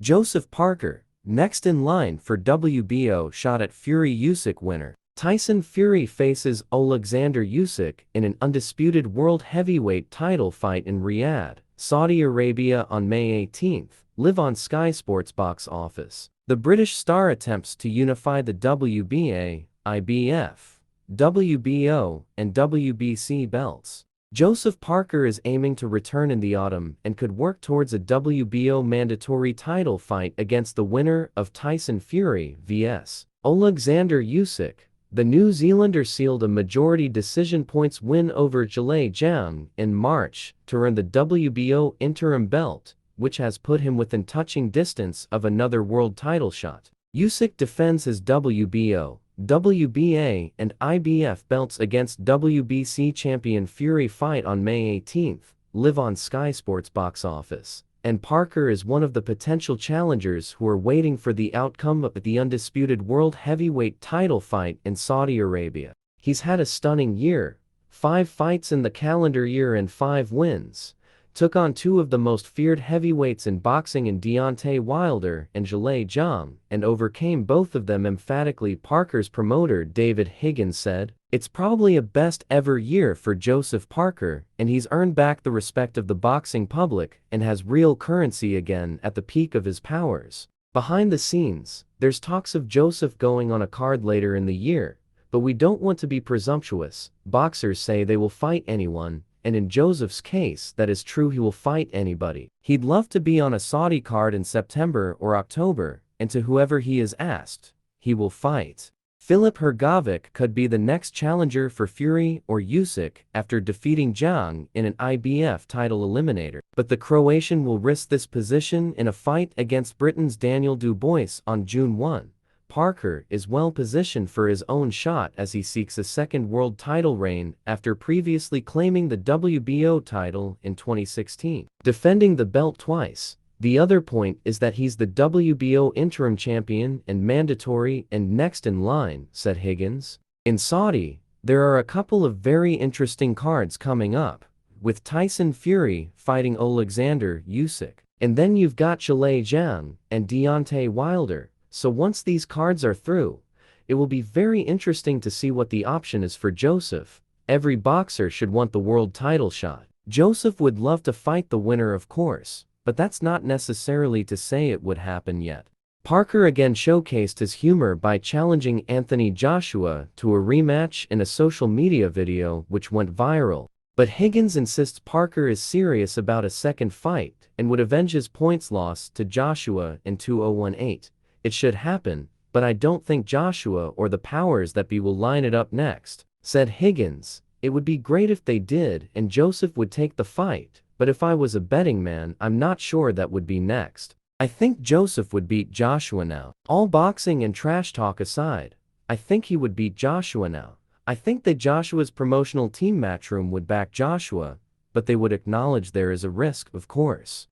Joseph Parker, next in line for WBO shot at Fury-Usyk winner. Tyson Fury faces Alexander Usyk in an undisputed world heavyweight title fight in Riyadh, Saudi Arabia on May 18th, live on Sky Sports box office. The British star attempts to unify the WBA, IBF, WBO, and WBC belts. Joseph Parker is aiming to return in the autumn and could work towards a WBO mandatory title fight against the winner of Tyson Fury vs. Alexander Usyk. The New Zealander sealed a majority decision points win over Zhilei Zhang in March to earn the WBO interim belt, which has put him within touching distance of another world title shot. Usyk defends his WBO, WBA, and IBF belts against WBC champion Fury fight on May 18th, live on Sky Sports box office, and Parker is one of the potential challengers who are waiting for the outcome of the undisputed world heavyweight title fight in Saudi Arabia. He's had a stunning year, 5 fights in the calendar year and 5 wins. Took on 2 of the most feared heavyweights in boxing in Deontay Wilder and Zhilei Zhang, and overcame both of them emphatically. Parker's promoter David Higgins said, "It's probably a best ever year for Joseph Parker, and he's earned back the respect of the boxing public and has real currency again at the peak of his powers." Behind the scenes, there's talks of Joseph going on a card later in the year, but we don't want to be presumptuous. Boxers say they will fight anyone, and in Joseph's case that is true. He will fight anybody. He'd love to be on a Saudi card in September or October, and to whoever he is asked, he will fight. Filip Hrgovic could be the next challenger for Fury or Usyk after defeating Zhang in an IBF title eliminator. But the Croatian will risk this position in a fight against Britain's Daniel Dubois on June 1. Parker is well positioned for his own shot as he seeks a second world title reign after previously claiming the WBO title in 2016, defending the belt twice. The other point is that he's the WBO interim champion and mandatory and next in line, said Higgins. In Saudi, there are a couple of very interesting cards coming up, with Tyson Fury fighting Alexander Usyk. And then you've got Zhilei Zhang and Deontay Wilder. So once these cards are through, it will be very interesting to see what the option is for Joseph. Every boxer should want the world title shot. Joseph would love to fight the winner, of course, but that's not necessarily to say it would happen yet. Parker again showcased his humor by challenging Anthony Joshua to a rematch in a social media video which went viral. But Higgins insists Parker is serious about a second fight and would avenge his points loss to Joshua in 2018. It should happen, but I don't think Joshua or the powers that be will line it up next, said Higgins. It would be great if they did and Joseph would take the fight, but if I was a betting man, I'm not sure that would be next. I think Joseph would beat Joshua now. All boxing and trash talk aside, I think he would beat Joshua now. I think that Joshua's promotional team Matchroom would back Joshua, but they would acknowledge there is a risk, of course.